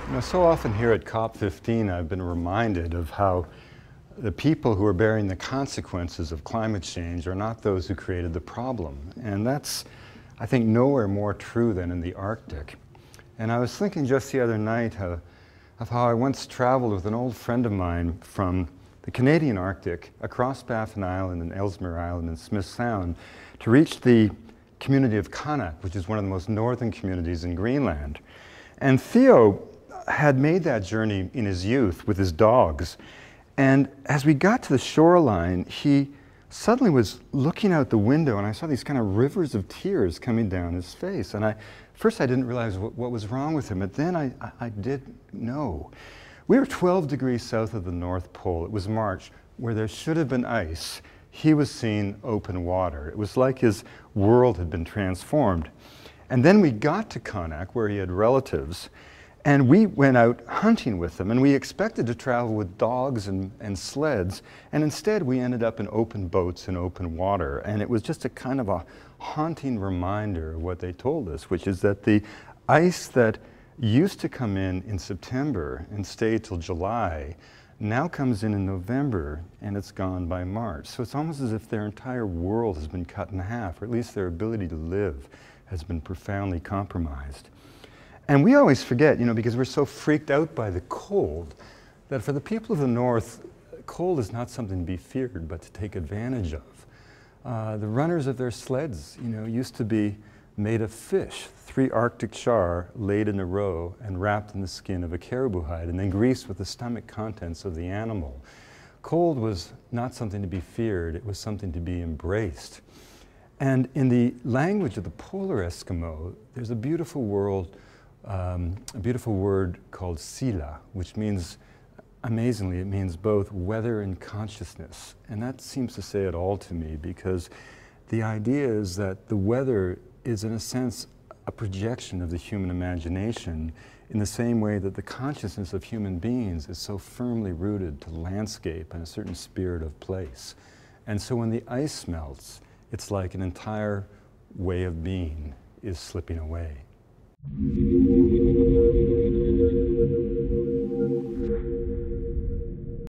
You know, so often here at COP15, I've been reminded of how the people who are bearing the consequences of climate change are not those who created the problem. And that's, I think, nowhere more true than in the Arctic. And I was thinking just the other night of how I once traveled with an old friend of mine from the Canadian Arctic across Baffin Island and Ellesmere Island and Smith Sound to reach the community of Qaanaaq, which is one of the most northern communities in Greenland. And Theo had made that journey in his youth with his dogs. And as we got to the shoreline, he suddenly was looking out the window, and I saw these kind of rivers of tears coming down his face. And first I didn't realize what was wrong with him, but then I did know. We were 12 degrees south of the North Pole. It was March, where there should have been ice. He was seeing open water. It was like his world had been transformed. And then we got to Qaanaaq, where he had relatives, and we went out hunting with them, and we expected to travel with dogs and sleds, and instead we ended up in open boats in open water. And it was just a kind of a haunting reminder of what they told us, which is that the ice that used to come in September and stay till July now comes in November, and it's gone by March. So it's almost as if their entire world has been cut in half, or at least their ability to live has been profoundly compromised. And we always forget, you know, because we're so freaked out by the cold, that for the people of the North, cold is not something to be feared, but to take advantage of. The runners of their sleds, you know, used to be made of fish, 3 Arctic char laid in a row and wrapped in the skin of a caribou hide, and then greased with the stomach contents of the animal. Cold was not something to be feared, it was something to be embraced. And in the language of the polar Eskimo, there's a beautiful word called sila, which means, amazingly, it means both weather and consciousness. And that seems to say it all to me, because the idea is that the weather is, in a sense, a projection of the human imagination, in the same way that the consciousness of human beings is so firmly rooted to landscape and a certain spirit of place. And so when the ice melts, it's like an entire way of being is slipping away.